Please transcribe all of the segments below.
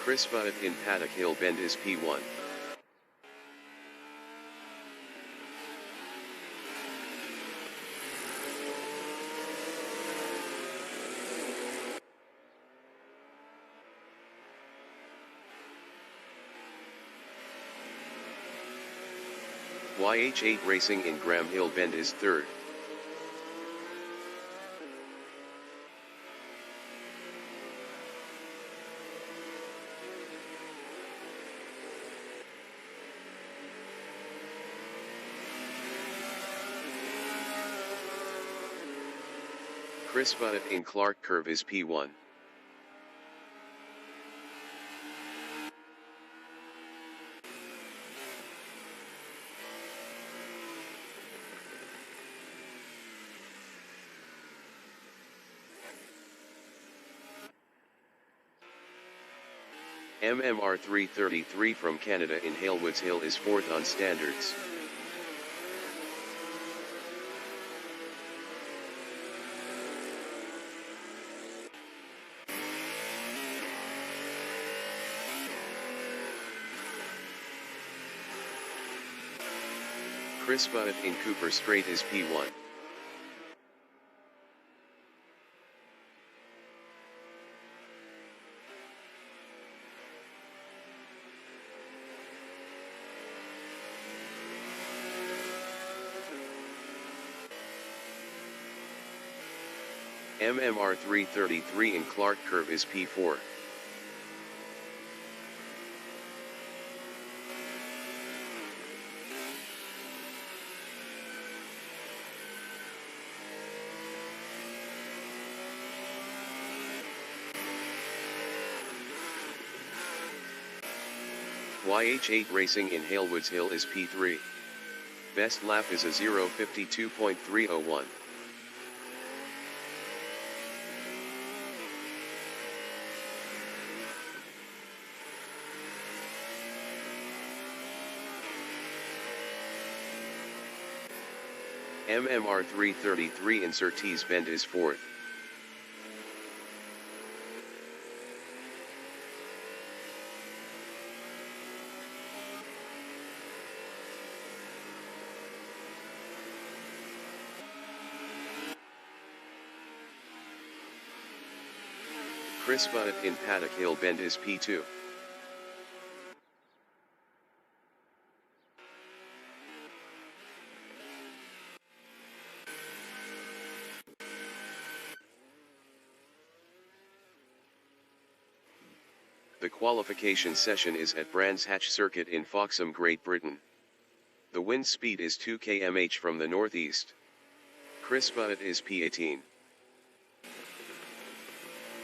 Crispa in Paddock Hill Bend is P1. YH8 Racing in Graham Hill Bend is third. Crispa in Clark Curve is P1. MMR 333 from Canada in Halewoods Hill is fourth on standards. Crispa in Cooper Strait is P1. MMR 333 in Clark Curve is P4. YH8 Racing in Halewoods Hill is P3. Best lap is a 0:52.301. MMR 333 in Surtees Bend is fourth. Crispa in Paddock Hill Bend is P2. The qualification session is at Brands Hatch Circuit in Foxham, Great Britain. The wind speed is 2 km/h from the northeast. Crispa is P18.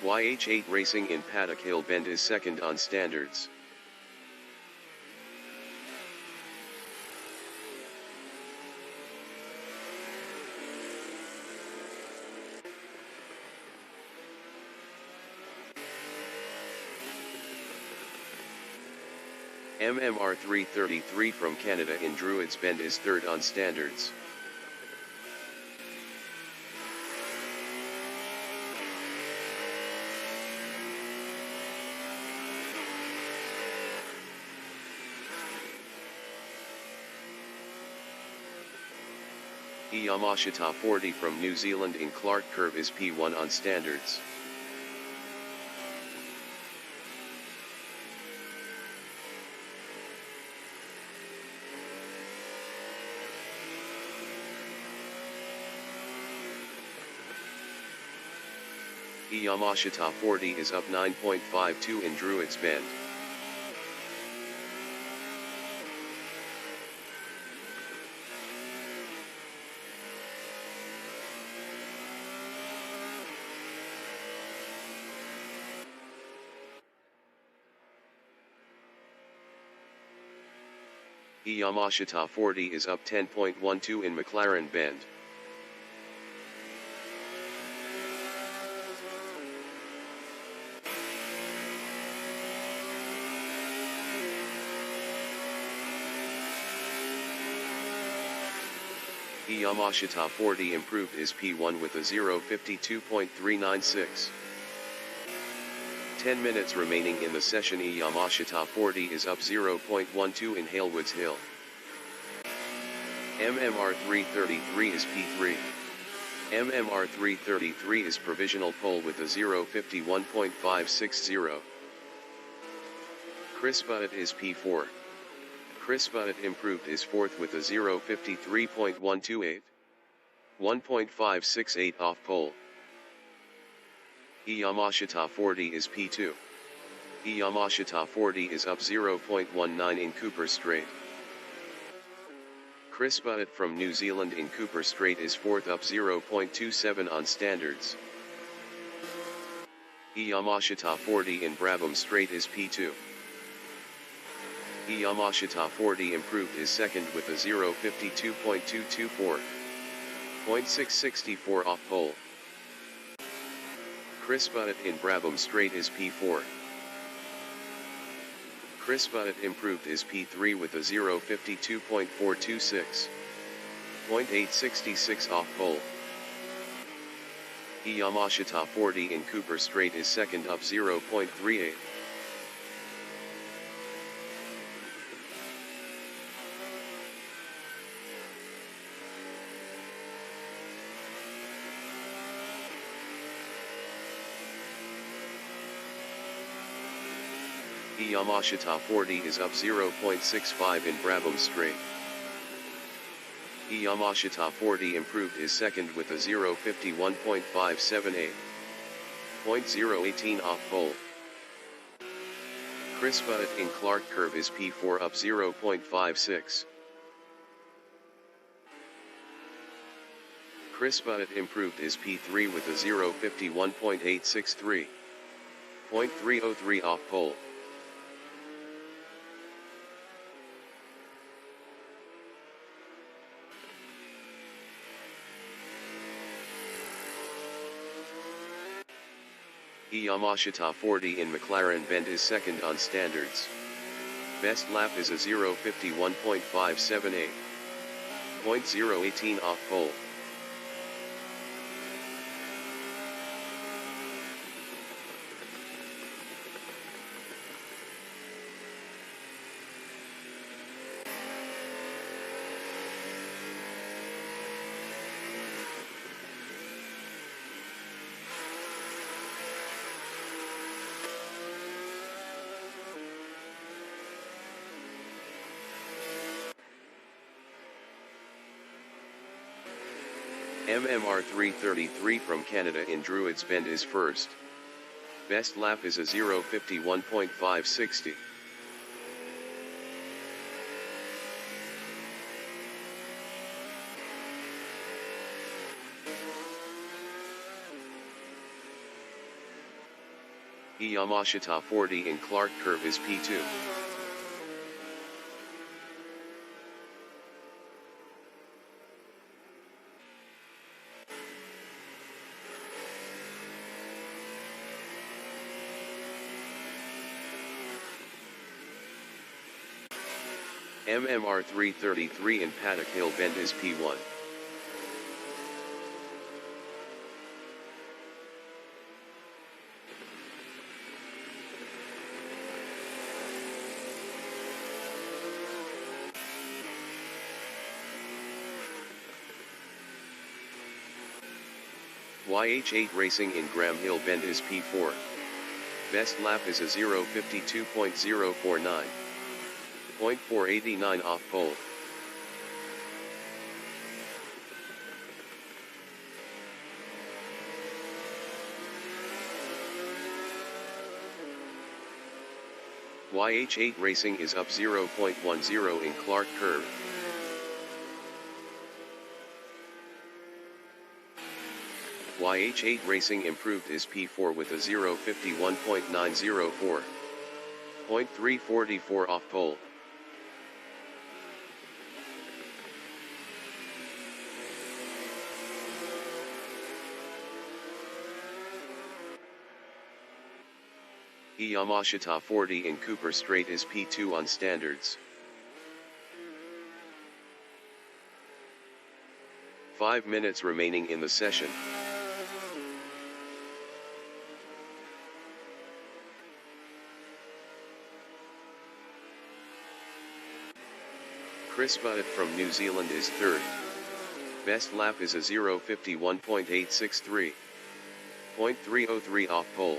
YH8 Racing in Paddock Hill Bend is second on standards. MMR 333 from Canada in Druids Bend is third on standards. Yamashita 40 from New Zealand in Clark Curve is P1 on standards. Yamashita 40 is up 9.52 in Druids Bend. Yamashita 40 is up 10.12 in McLaren Bend. Yamashita 40 improved is P1 with a 0:52.396. 10 minutes remaining in the session. Yamashita 40 is up 0.12 in Halewoods Hill. MMR 333 is P3. MMR 333 is provisional pole with a 051.560. Chris Butt is P4. Chris Butt improved is fourth with a 053.128. 1.568 off pole. Yamashita 40 is P2. Yamashita 40 is up 0.19 in Cooper Strait. Chris Butt from New Zealand in Cooper Strait is fourth, up 0.27 on standards. Yamashita 40 in Brabham Strait is P2. Yamashita 40 improved is second with a 052.224. 0.664 off pole. Chris Butt in Brabham Strait is P4. Chris Butt improved is P3 with a 052.426. 0.866 off pole. Yamashita 40 in Cooper Strait is second, up 0.38. Yamashita 40 is up 0.65 in Brabham Strait. Yamashita 40 improved is second with a 051.578. 0.018 off pole. Chris Butt in Clark Curve is P4, up 0.56. Chris Butt improved is P3 with a 051.863. 0.303 off pole. Yamashita 40 in McLaren Bend is second on standards. Best lap is a 051.578. 0.018 off pole. MMR 333 from Canada in Druids Bend is first. Best lap is a 051.560. Yamashita 40 in Clark Curve is P2. MMR 333 in Paddock Hill Bend is P1. YH8 Racing in Graham Hill Bend is P4. Best lap is a 052.049. 0.489 off pole. YH8 Racing is up 0.10 in Clark Curve. YH8 Racing improved is P4 with a 051.904. 0.344 off pole. Yamashita 40 in Cooper Strait is P2 on standards. 5 minutes remaining in the session. Chris Butt from New Zealand is third. Best lap is a 0:51.863. 0.303 off pole.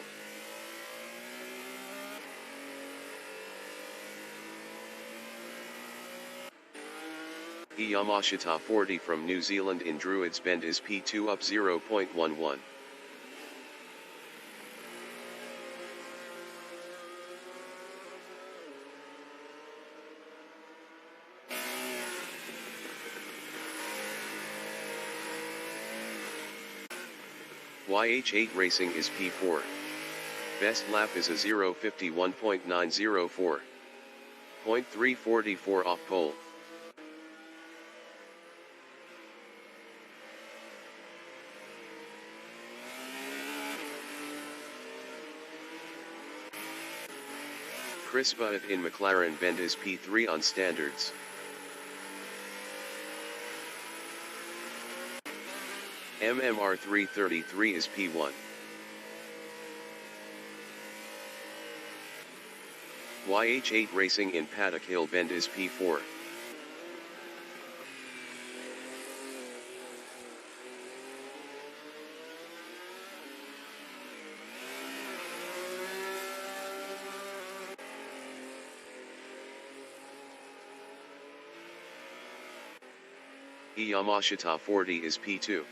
Yamashita 40 from New Zealand in Druids Bend is P2 up 0.11. YH8 Racing is P4. Best lap is a 0:51.904. 0.344 off pole. Chris Butt in McLaren Bend is P3 on standards. MMR 333 is P1. YH8 Racing in Paddock Hill Bend is P4. Yamashita 40 is P2.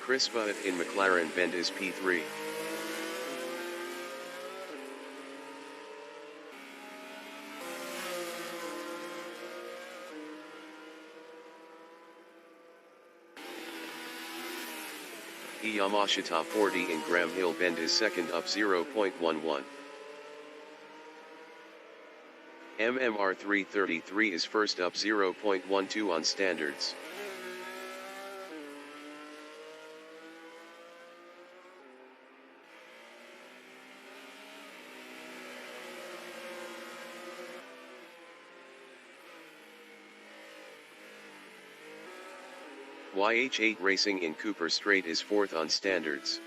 Chris Butt in McLaren Bend is P3. Yamashita 40 in Graham Hill Bend is second up 0.11. MMR 333 is first up 0.12 on standards. YH8 Racing in Cooper Strait is fourth on standards.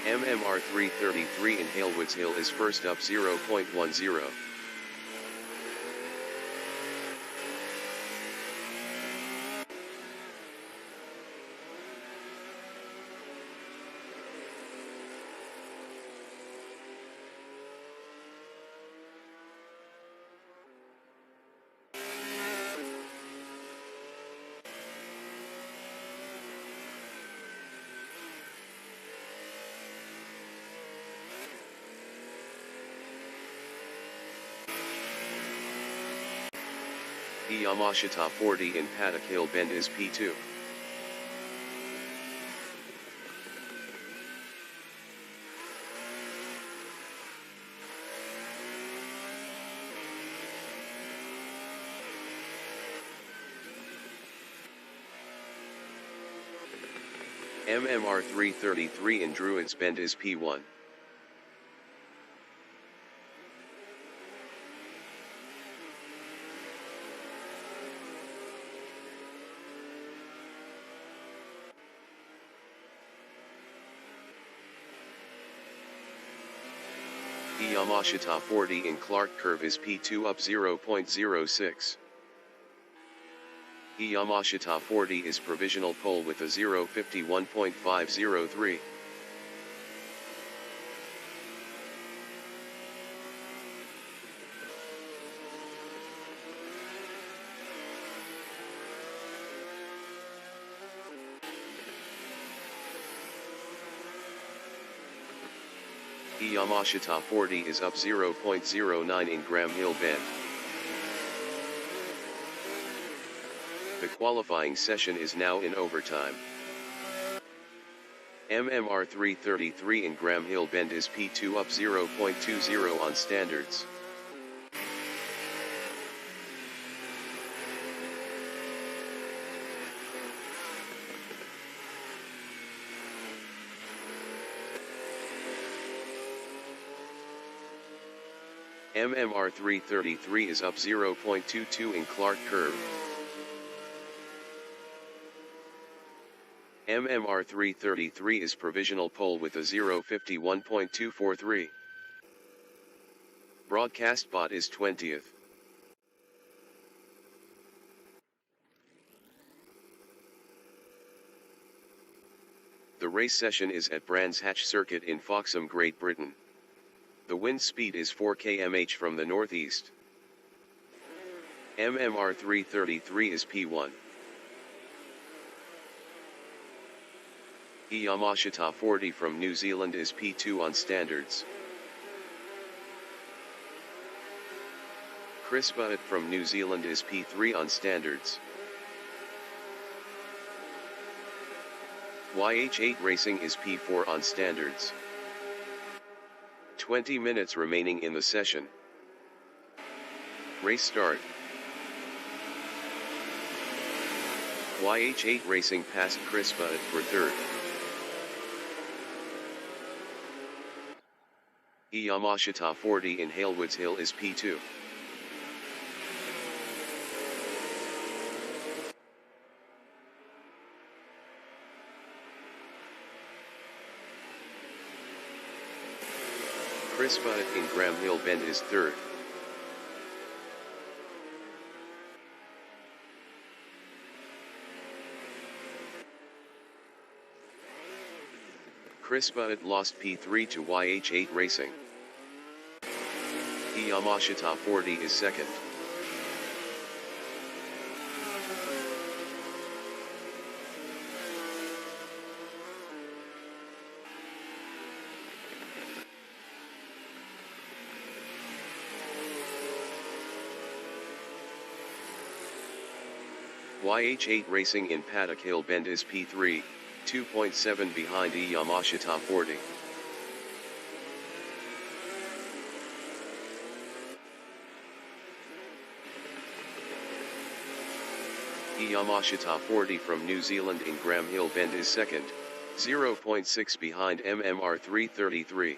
MMR 333 in Halewoods Hill is first up 0.10. Yamashita 40 in Paddock Hill Bend is P2. MMR 333 in Druids Bend is P1. Yamashita 40 in Clark Curve is P2 up 0.06. Yamashita 40 is provisional pole with a 0:51.503. Yamashita 40 is up 0.09 in Graham Hill Bend. The qualifying session is now in overtime. MMR 333 in Graham Hill Bend is P2 up 0.20 on standards. MMR 333 is up 0.22 in Clark curve. MMR 333 is provisional pole with a 051.243. Broadcast bot is 20th. The race session is at Brands Hatch Circuit in Foxham, Great Britain. The wind speed is 4 km/h from the northeast. MMR 333 is P1. Yamashita 40 from New Zealand is P2 on standards. Crispa from New Zealand is P3 on standards. YH8 Racing is P4 on standards. 20 minutes remaining in the session. Race start. YH8 Racing passed Crispa for third. Yamashita 40 in Halewoods Hill is P2. Crispa in Graham Hill Bend is third. Crispa lost P3 to YH8 Racing. Yamashita 40 is second. YH8 Racing in Paddock Hill Bend is P3, 2.7 behind Yamashita 40. Yamashita 40 from New Zealand in Graham Hill Bend is second, 0.6 behind MMR 333.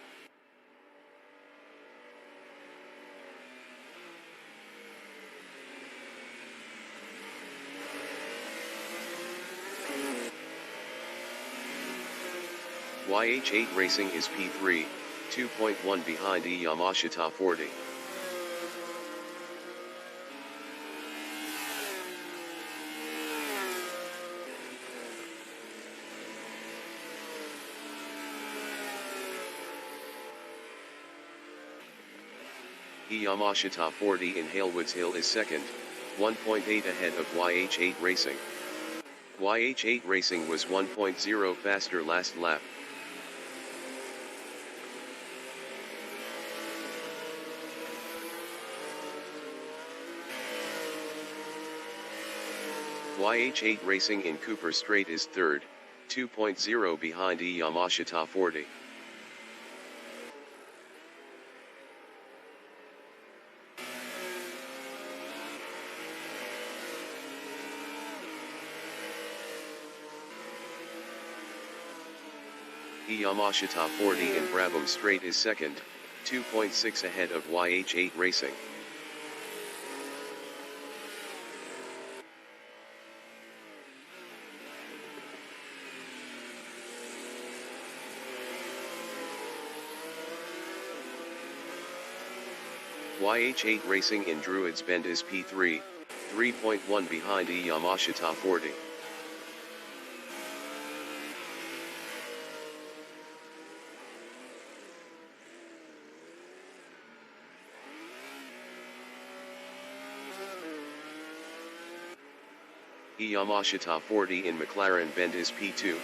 YH8 Racing is P3, 2.1 behind Yamashita 40. Yamashita 40 in Halewoods Hill is second, 1.8 ahead of YH8 Racing. YH8 Racing was 1.0 faster last lap. YH8 Racing in Cooper Strait is third, 2.0 behind Yamashita 40. Yamashita 40 in Brabham Strait is second, 2.6 ahead of YH8 Racing. YH8 Racing in Druids Bend is P3, 3.1 behind Yamashita 40. Yamashita 40 in McLaren Bend is P2,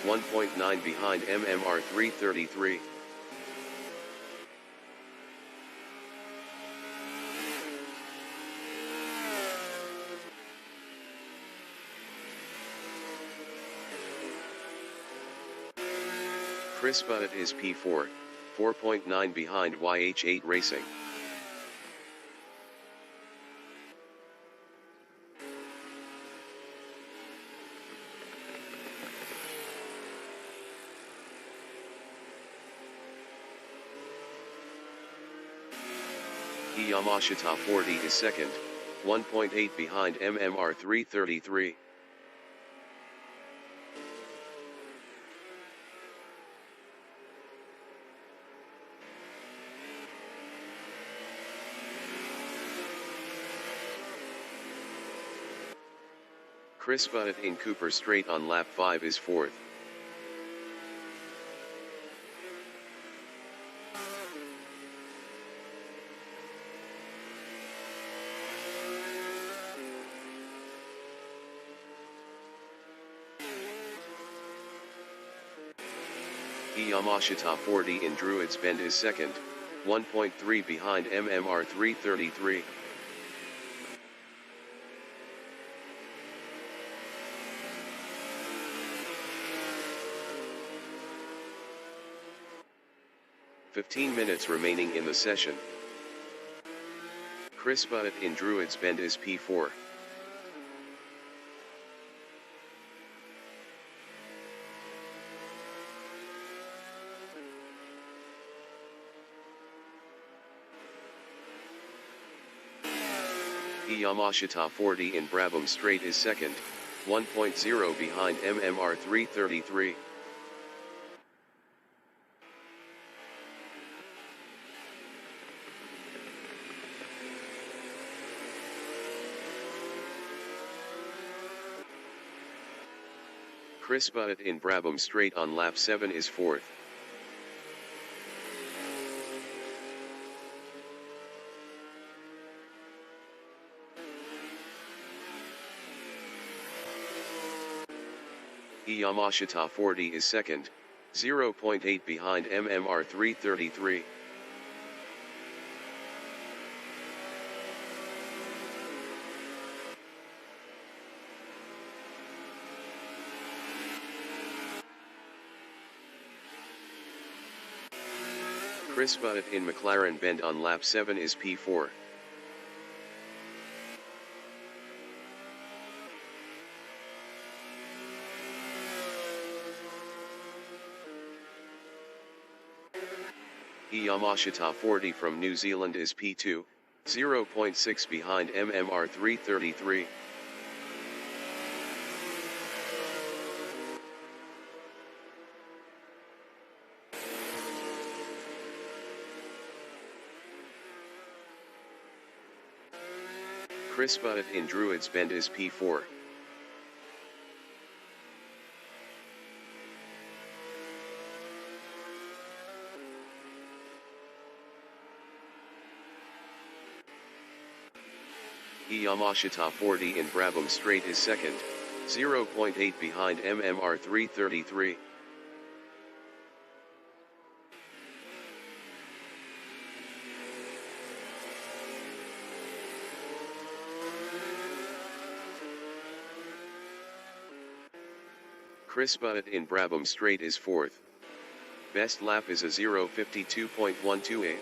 1.9 behind MMR 333. Crispa is P4, 4.9 behind YH8 Racing. Yamashita 40 is second, 1.8 behind MMR 333. Chris Butt in Cooper Straight on lap 5 is fourth. Yamashita 40 in Druids Bend is second, 1.3 behind MMR 333. "15 minutes remaining in the session. Chris Butt in Druids Bend is P4. Yamashita 40 in Brabham Straight is second, 1.0 behind MMR 333. Chris Butt in Brabham Straight on lap 7 is fourth. Yamashita 40 is second, 0.8 behind MMR 333. Chris Butt in McLaren Bend on lap 7 is P4. Yamashita 40 from New Zealand is P2, 0.6 behind MMR 333. Chris Butt in Druids Bend is P4. Yamashita 40 in Brabham Straight is second, 0.8 behind MMR 333. Chris Butt in Brabham Straight is fourth. Best lap is a 0:52.128.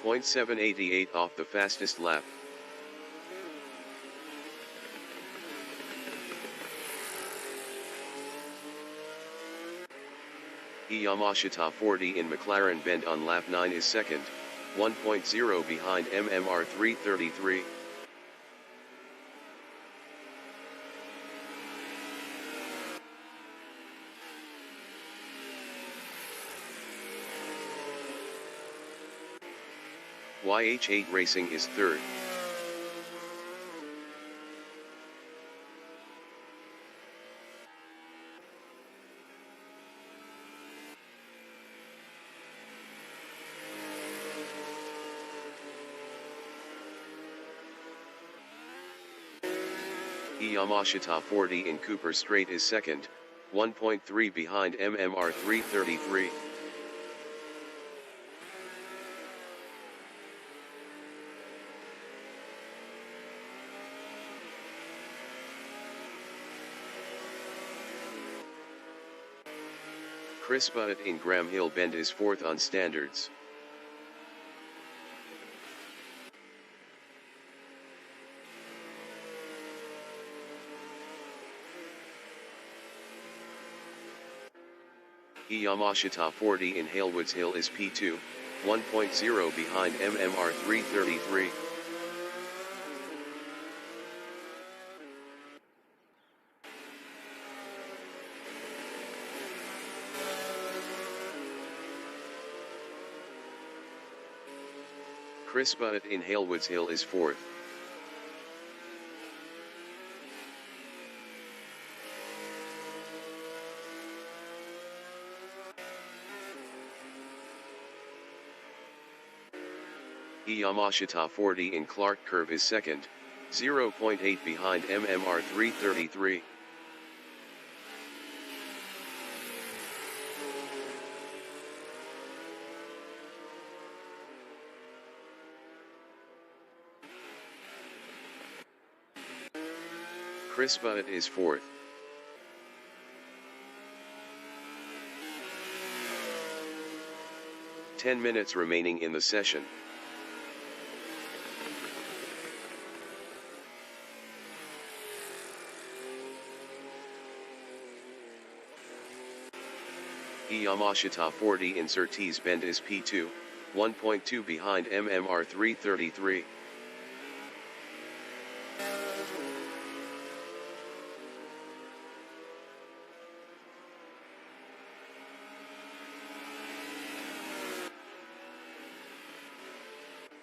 0.788 off the fastest lap. Yamashita 40 in McLaren Bend on lap 9 is second, 1.0 behind MMR 333. YH8 Racing is third. Yamashita 40 in Cooper Straight is second, 1.3 behind MMR 333. Chris Butt in Graham Hill Bend is fourth on standards. Yamashita 40 in Halewoods Hill is P2, 1.0 behind MMR 333. Chris Butt in Halewoods Hill is 4th. Yamashita 40 in Clark Curve is 2nd, 0.8 behind MMR 333. Chris Butt is 4th. Ten minutes remaining in the session. Yamashita 40 in Surtees Bend is P2, 1.2 behind MMR 333.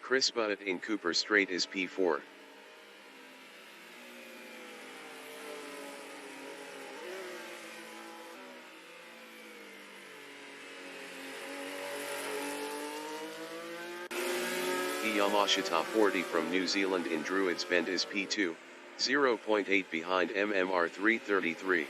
Chris Butt in Cooper Strait is P4. Yamashita 40 from New Zealand in Druids Bend is P2, 0.8 behind MMR 333.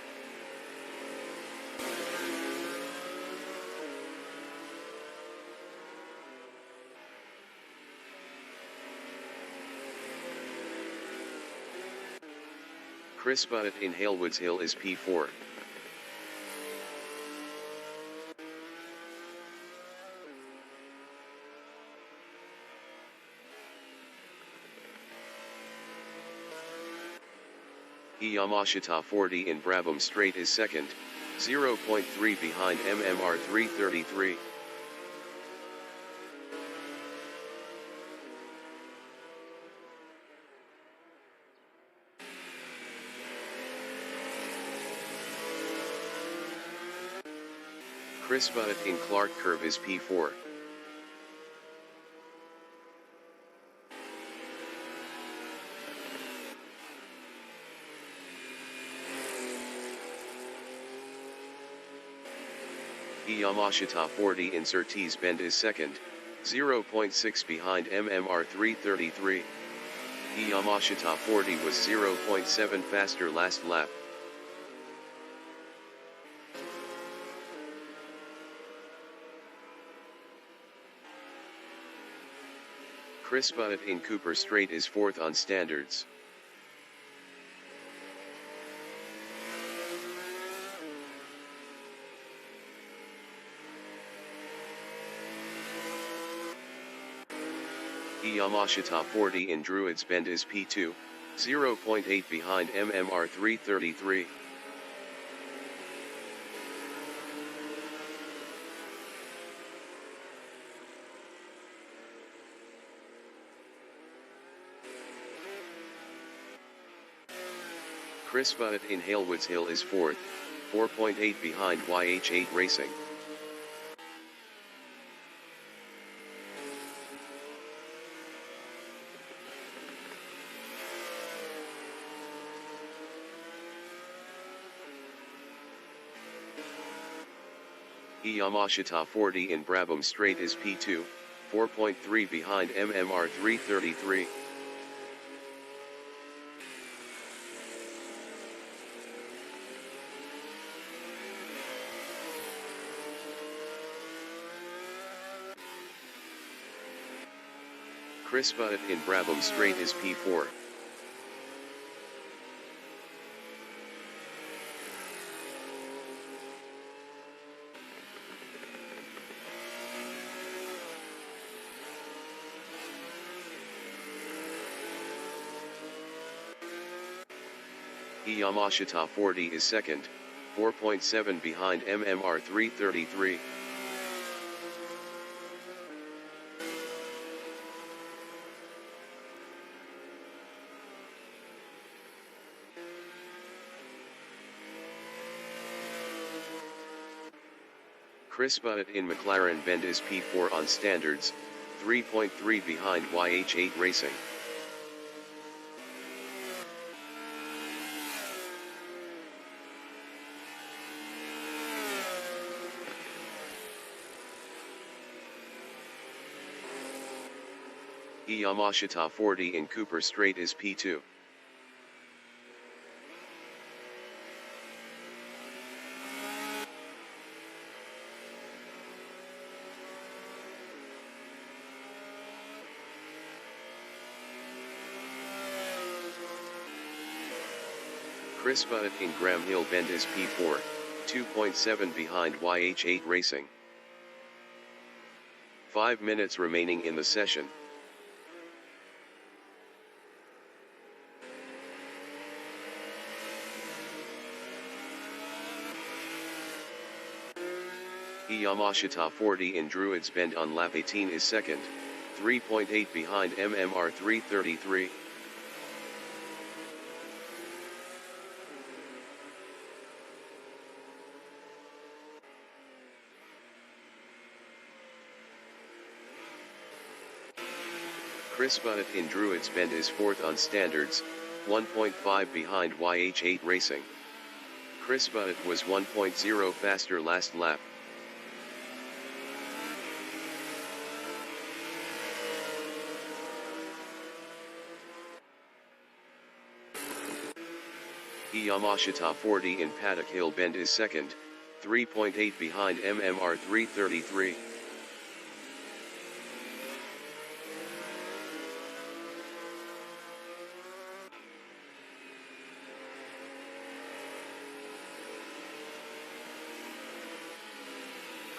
Chris Butt in Halewoods Hill is P4. Yamashita 40 in Brabham Strait is 2nd, 0.3 behind MMR 333. Chris Butt in Clark Curve is P4. Yamashita 40 in Surtees Bend is 2nd, 0.6 behind MMR 333. Yamashita 40 was 0.7 faster last lap. Chris Butt in Cooper Strait is 4th on standards. Yamashita 40 in Druids Bend is P2, 0.8 behind MMR 333. Chris Butt in Halewoods Hill is 4th, 4.8 behind YH8 Racing. Yamashita 40 in Brabham Strait is P2, 4.3 behind MMR 333. Chris Butt in Brabham Strait is P4. Yamashita 40 is 2nd, 4.7 behind MMR 333. Chris Butt in McLaren Bend is P4 on standards, 3.3 behind YH8 Racing. Yamashita 40 in Cooper Straight is P2. Chris Butt in Graham Hill Bend is P4, 2.7 behind YH8 Racing. 5 minutes remaining in the session. Yamashita 40 in Druids Bend on lap 18 is second, 3.8 behind MMR 333. Chris Butt in Druids Bend is fourth on standards, 1.5 behind YH8 Racing. Chris Butt was 1.0 faster last lap. Yamashita 40 in Paddock Hill Bend is second, 3.8 behind MMR 333.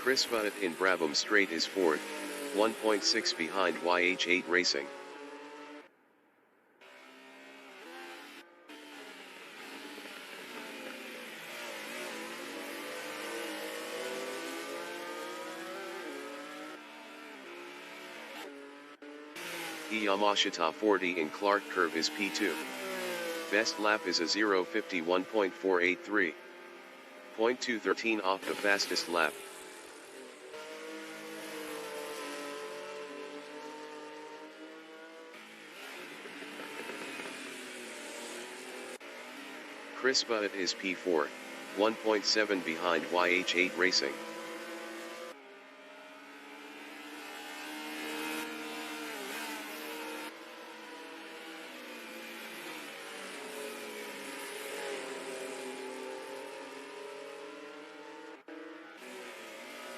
Chris Butt in Brabham Straight is fourth, 1.6 behind YH8 Racing. Yamashita 40 in Clark Curve is P2. Best lap is a 0:51.483. 0.213 off the fastest lap. Chris Butt is P4, 1.7 behind YH8 Racing.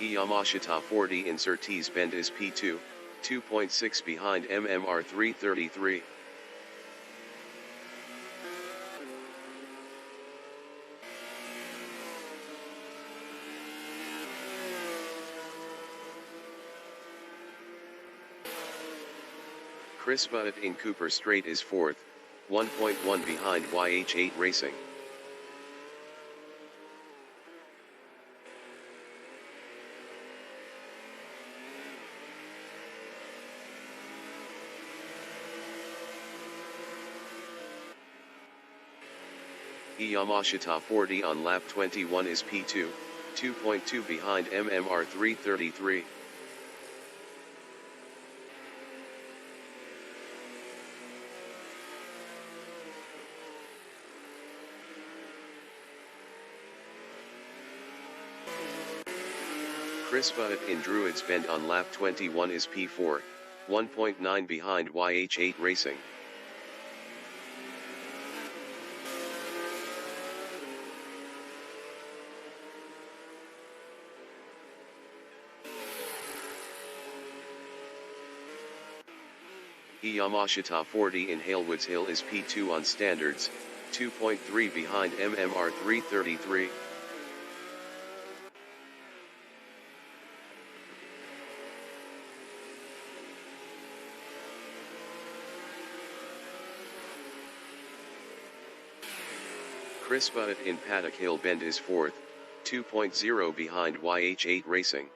Yamashita 40 in Surtees Bend is P2, 2.6 behind MMR 333. Chris Butt in Cooper Straight is fourth, 1.1 behind YH8 Racing. Yamashita 40 on lap 21 is P2, 2.2 behind MMR 333. Chris Butt in Druids Bend on lap 21 is P4, 1.9 behind YH8 Racing. Yamashita 40 in Halewoods Hill is P2 on standards, 2.3 behind MMR 333. Chris Butt in Paddock Hill Bend is fourth, 2.0 behind YH8 Racing.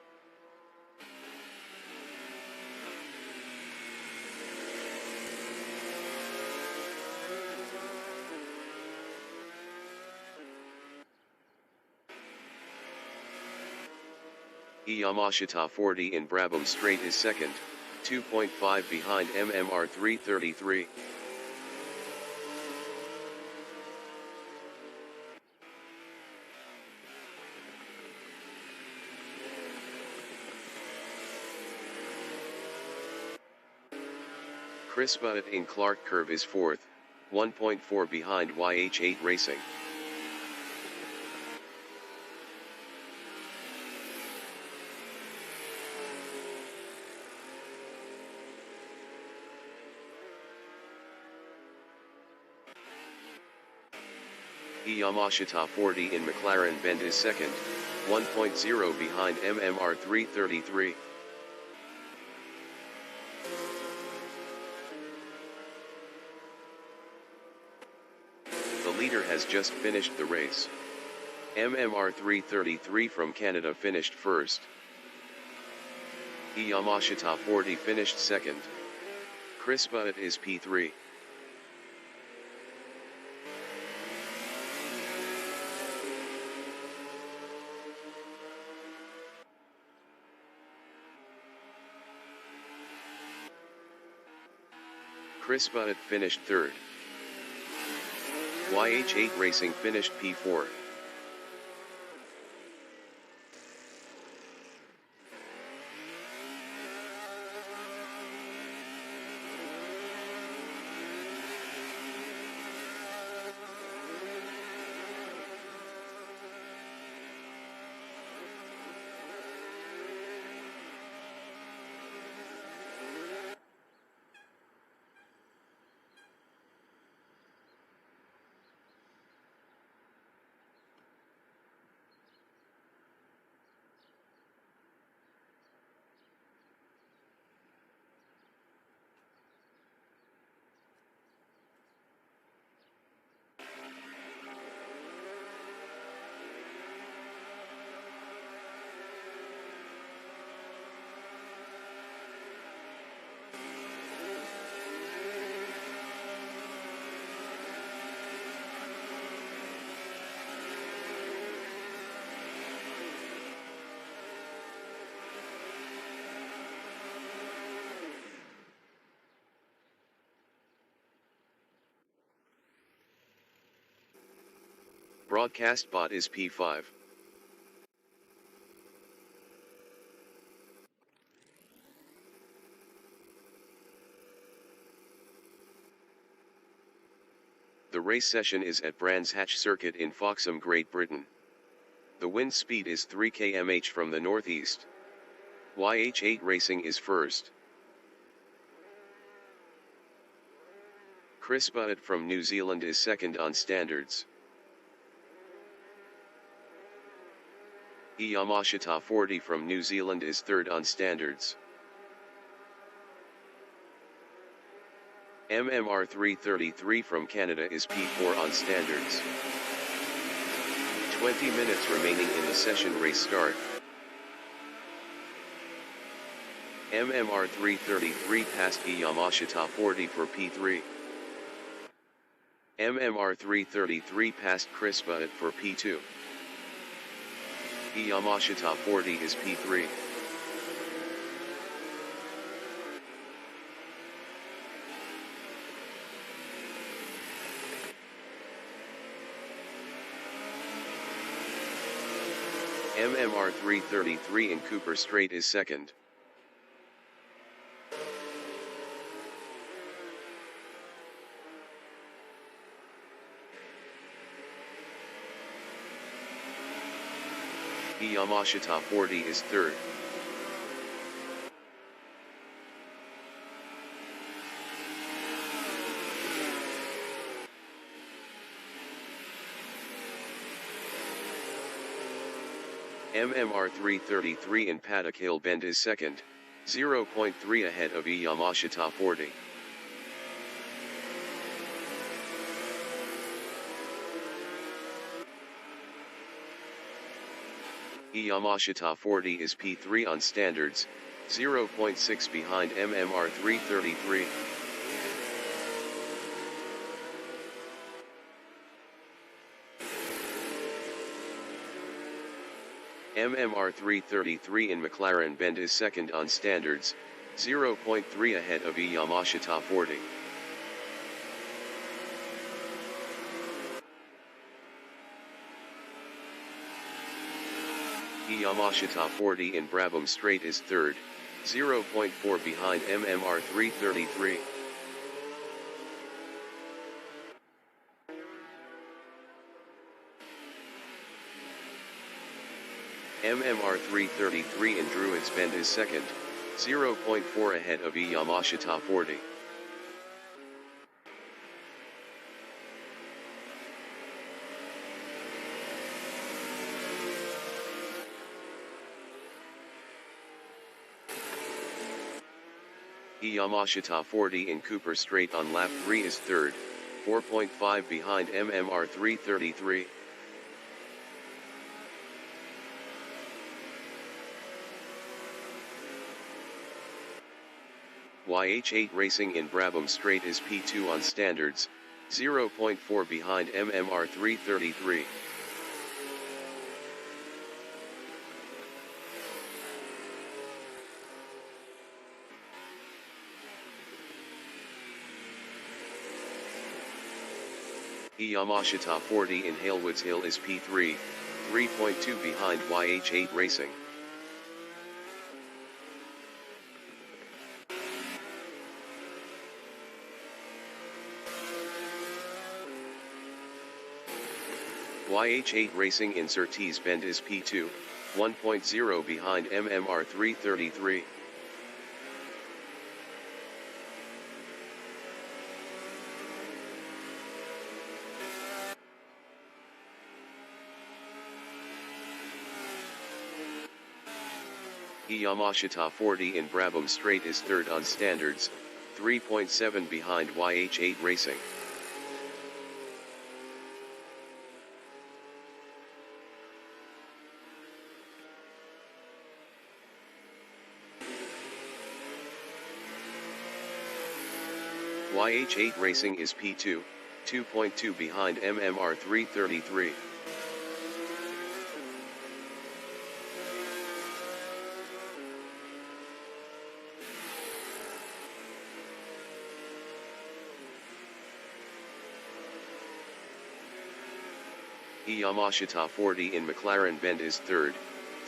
Yamashita 40 in Brabham Straight is second, 2.5 behind MMR 333. Chris Butt in Clark Curve is fourth, 1.4 behind YH8 Racing. Yamashita 40 in McLaren Bend is second, 1.0 behind MMR 333. The leader has just finished the race. MMR 333 from Canada finished first. Yamashita 40 finished second. Chris Butt is P3. Chris Butt finished third. YH8 Racing finished P4. Broadcast bot is P5. The race session is at Brands Hatch Circuit in Foxham, Great Britain. The wind speed is 3 km/h from the northeast. YH8 Racing is first. Chris Butt from New Zealand is second on standards. Yamashita 40 from New Zealand is third on standards. MMR 333 from Canada is P4 on standards. 20 minutes remaining in the session. Race start. MMR 333 passed Yamashita 40 for P3. MMR 333 passed Chris Butt for P2. Yamashita 40 is P3. MMR 333 in Cooper Straight is second. Yamashita 40 is third. MMR 333 in Paddock Hill Bend is second, 0.3 ahead of Yamashita 40. Yamashita 40 is P3 on standards, 0.6 behind MMR 333. MMR 333 in McLaren Bend is second on standards, 0.3 ahead of Yamashita 40. Yamashita 40 in Brabham Straight is third, 0.4 behind MMR 333. MMR 333 in Druids Bend is second, 0.4 ahead of Yamashita 40. Yamashita 40 in Cooper Straight on lap 3 is third, 4.5 behind MMR 333. YH8 Racing in Brabham Straight is P2 on standards, 0.4 behind MMR 333. Yamashita 40 in Halewoods Hill is P3, 3.2 behind YH8 Racing. YH8 Racing in Surtees Bend is P2, 1.0 behind MMR 333. Yamashita 40 in Brabham Straight is third on standards, 3.7 behind YH8 Racing. YH8 Racing is P2, 2.2 behind MMR 333. Yamashita 40 in McLaren Bend is third,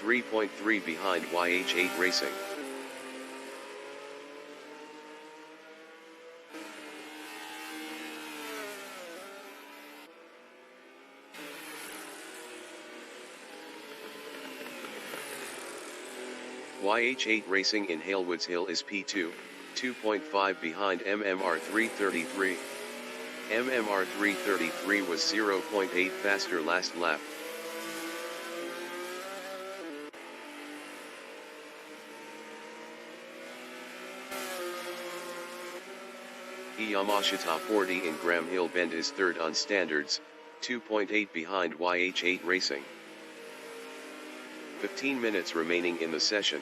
3.3 behind YH8 Racing. YH8 Racing in Halewoods Hill is P2, 2.5 behind MMR 333. MMR 333 was 0.8 faster last lap. Yamashita 40 in Graham Hill Bend is third on standards, 2.8 behind YH8 Racing. 15 minutes remaining in the session.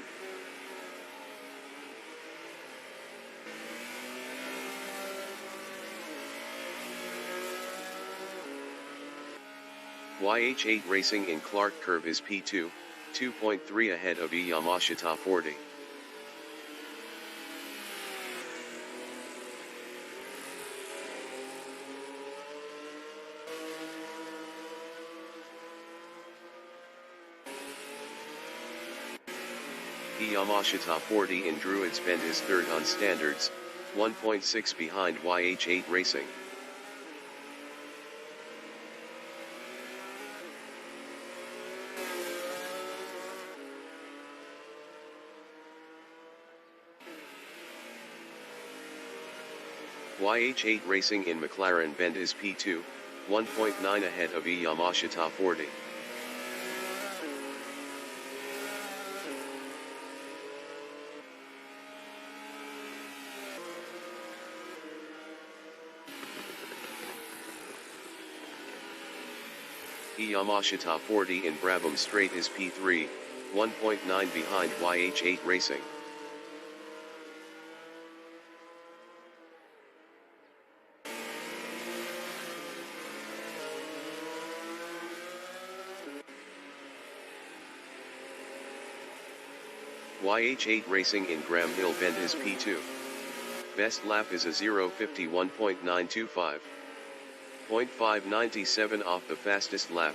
YH8 Racing in Clark Curve is P2, 2.3 ahead of Yamashita 40. Yamashita 40 in Druids Bend is third on standards, 1.6 behind YH8 Racing. YH8 Racing in McLaren Bend is P2, 1.9 ahead of Yamashita 40. Yamashita 40 in Brabham Straight is P3, 1.9 behind YH8 Racing. YH8 Racing in Graham Hill Bend is P2. Best lap is a 0:51.925. 0.597 off the fastest lap.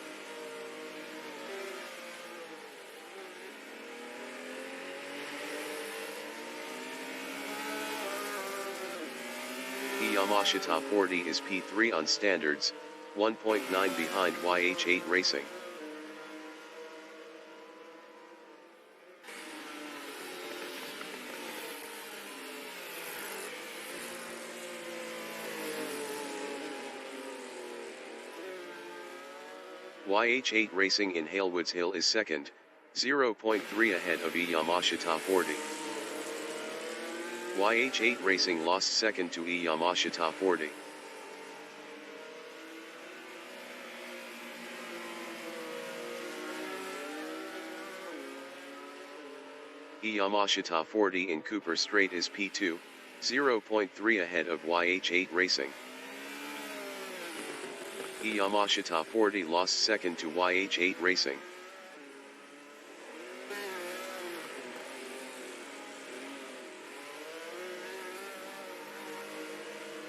Yamashita 40 is P3 on standards, 1.9 behind YH8 Racing. YH8 Racing in Halewoods Hill is second, 0.3 ahead of Yamashita 40. YH8 Racing lost second to Yamashita 40. Yamashita 40 in Cooper Strait is P2, 0.3 ahead of YH8 Racing. Yamashita 40 lost second to YH8 Racing.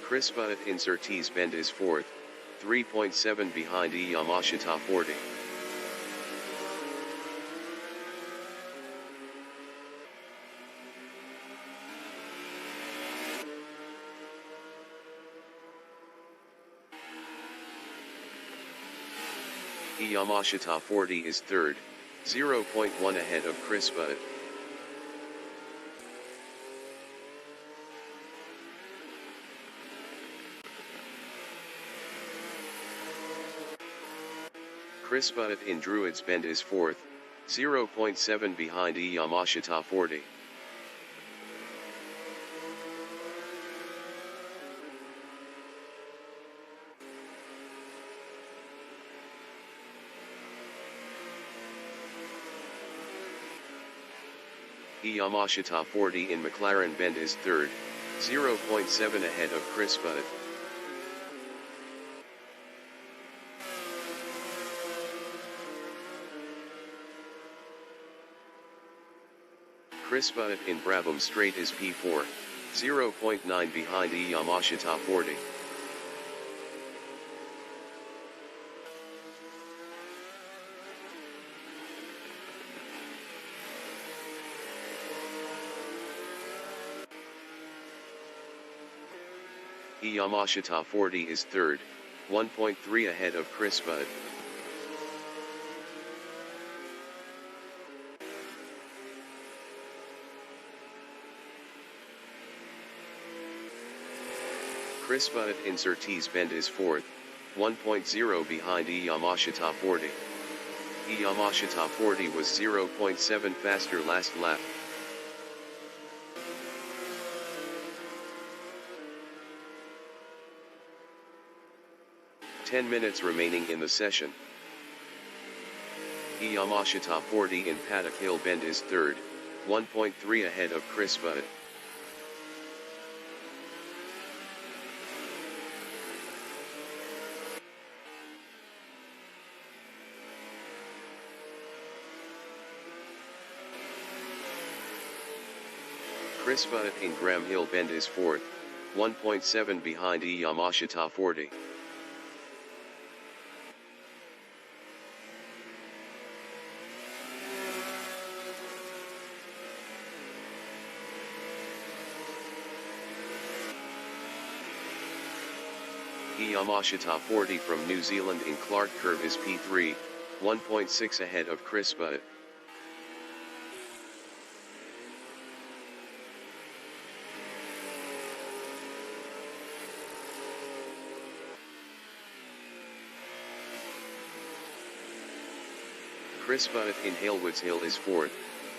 Chris Butt in Surtees Bend is fourth, 3.7 behind Yamashita 40. Yamashita 40 is third, 0.1 ahead of Chris Butt. Chris Butt in Druids Bend is fourth, 0.7 behind Yamashita 40. Yamashita 40 in McLaren Bend is third, 0.7 ahead of Chris Butt. Chris Butt in Brabham Strait is P4, 0.9 behind Yamashita 40. Yamashita 40 is third, 1.3 ahead of Chris Butt. Chris Butt in Surtees Bend is fourth, 1.0 behind Yamashita 40. Yamashita 40 was 0.7 faster last lap. Ten minutes remaining in the session. Yamashita 40 in Paddock Hill Bend is third, 1.3 ahead of Chris Butt. Chris Butt in Graham Hill Bend is fourth, 1.7 behind Yamashita 40. Yamashita 40 from New Zealand in Clark Curve is P3, 1.6 ahead of Chris Butt. Chris Butt in Halewoods Hill is fourth,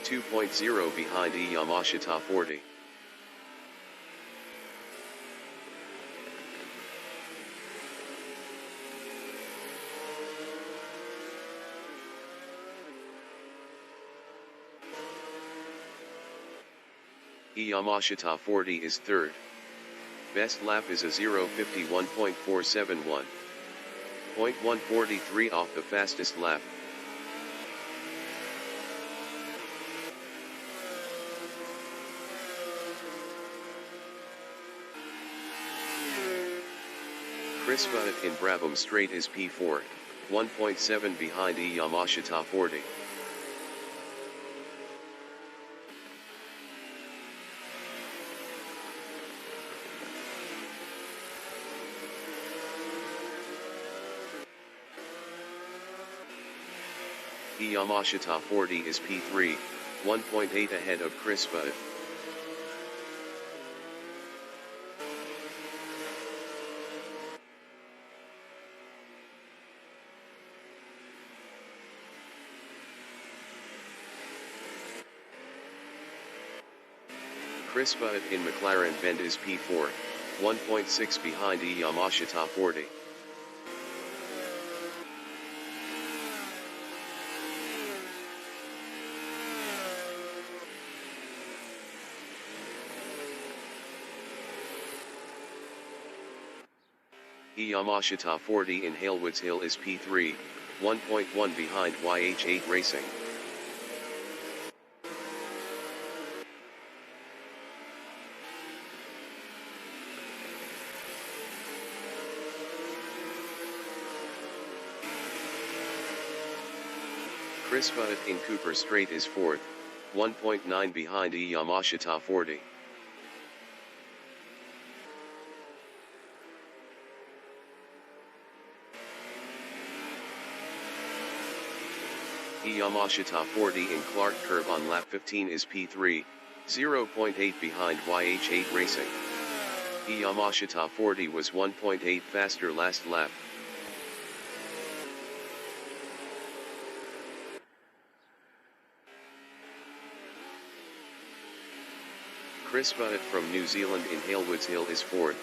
2.0 behind Yamashita 40. Yamashita 40 is third. Best lap is a 0:51.471. 0.143 off the fastest lap. Chris Butt in Brabham Straight is P4, 1.7 behind Yamashita 40. Yamashita 40 is P3, 1.8 ahead of Chris Butt. Chris Butt in McLaren Bend is P4, 1.6 behind Yamashita 40. Yamashita 40 in Halewoods Hill is P3, 1.1 behind YH8 Racing. Chris Butt in Cooper Straight is 4th, 1.9 behind Yamashita 40. Yamashita 40 in Clark Curve on lap 15 is P3, 0.8 behind YH8 Racing. Yamashita 40 was 1.8 faster last lap. Chris Butt from New Zealand in Halewoods Hill is 4th,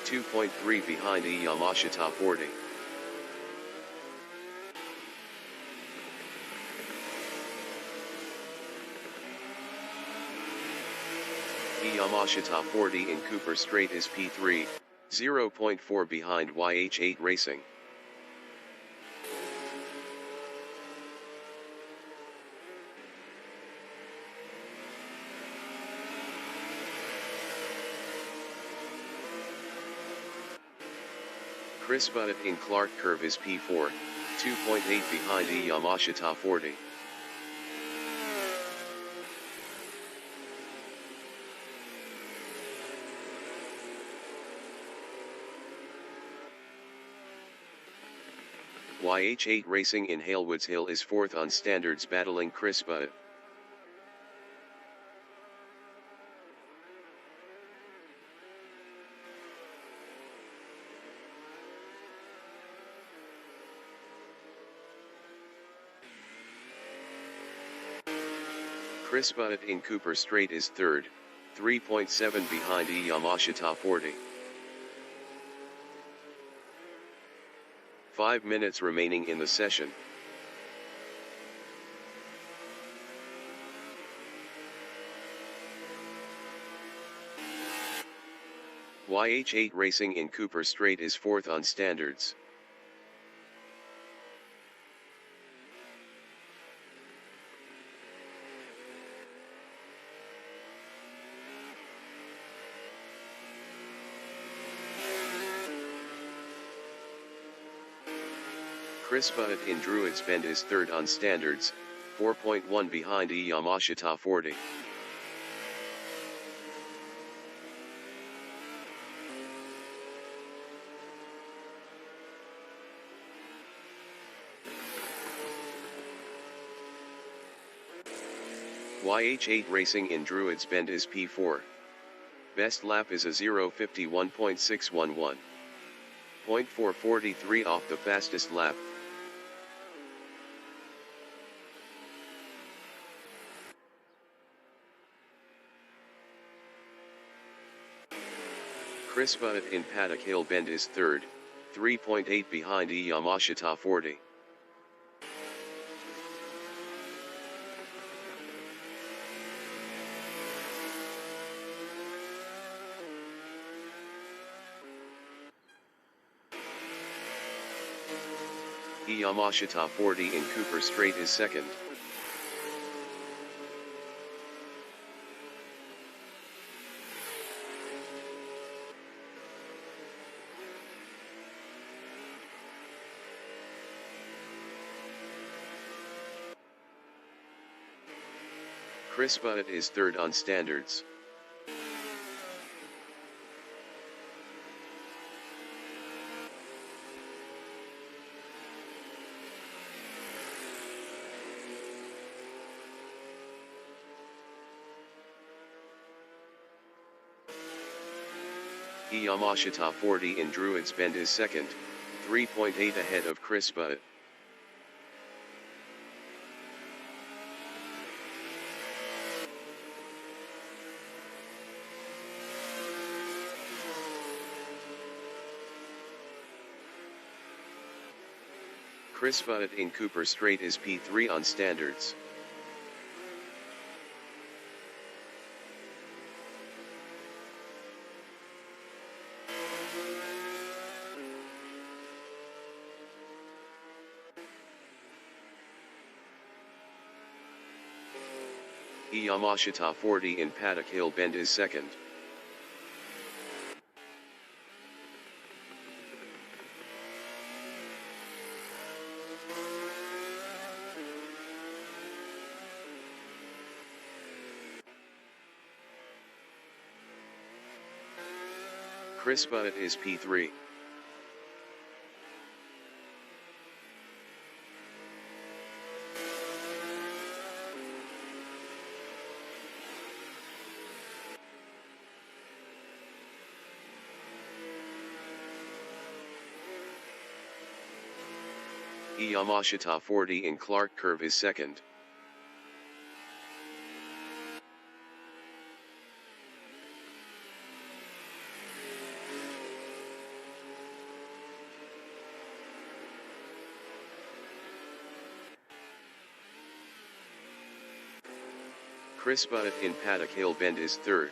2.3 behind Yamashita 40. Yamashita 40 in Cooper Straight is P3, 0.4 behind YH8 Racing. Chris Butt in Clark Curve is P4, 2.8 behind Yamashita 40. YH8 Racing in Halewoods Hill is 4th on standards battling Chris Butt. Chris Butt in Cooper Straight is 3rd, 3.7 behind Yamashita 40. 5 minutes remaining in the session. YH8 Racing in Cooper Straight is 4th on standards. Chris Butt in Druids Bend is 3rd on standards, 4.1 behind Yamashita 40. YH8 Racing in Druids Bend is P4. Best lap is a 0:51.611. 0.443 off the fastest lap. Chris Butt in Paddock Hill Bend is 3rd, 3.8 behind Yamashita 40. Yamashita 40 in Cooper Straight is 2nd. Chris Butt is third on standards. Yamashita 40 in Druids Bend is second, 3.8 ahead of Chris Butt. Chris Butt in Cooper Strait is P3 on standards. Yamashita 40 in Paddock Hill Bend is second. Chris Butt is P3. Yamashita 40 in Clark Curve is second. Chris Butt in Paddock Hill Bend is third.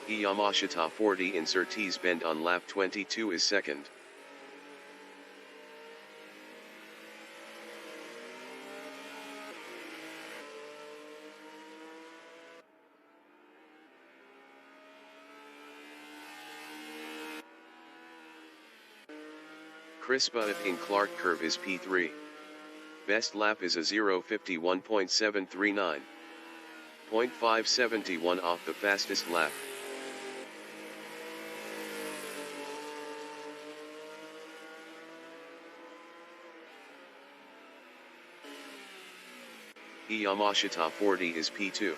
Yamashita 40 in Surtees Bend on lap 22 is second. Chris Butt in Clark Curve is P3. Best lap is a 0:51.739. 0.571 off the fastest lap. Yamashita 40 is P2.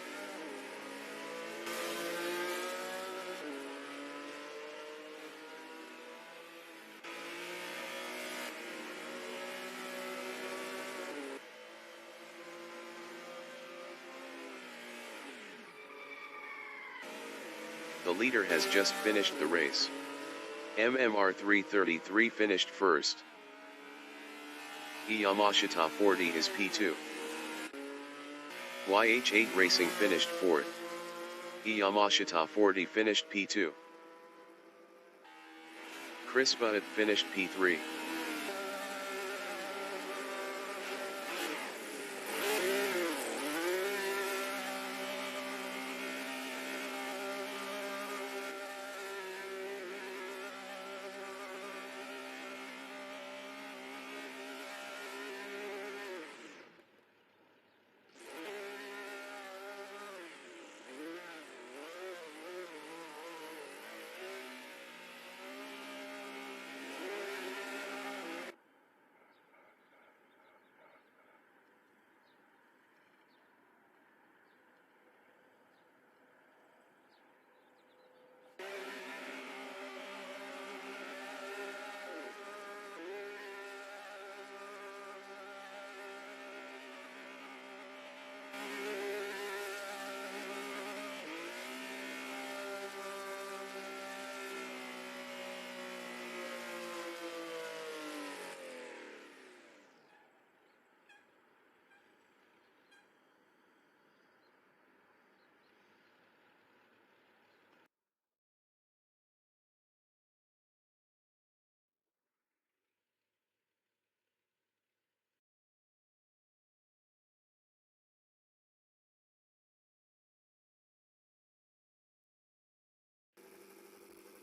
The leader has just finished the race. MMR 333 finished first. Yamashita 40 is P2. YH8 Racing finished fourth. Yamashita 40 finished P2. Chris Butt finished P3.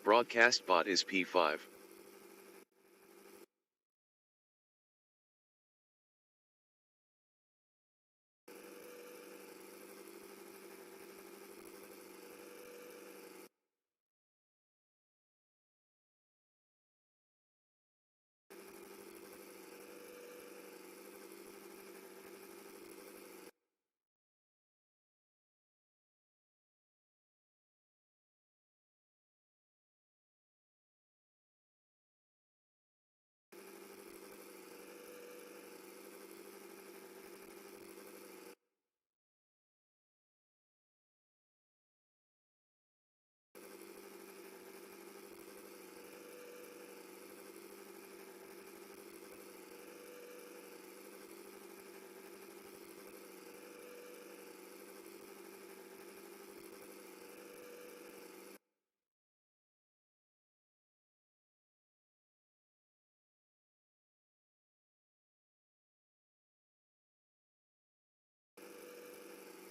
Broadcast bot is P5.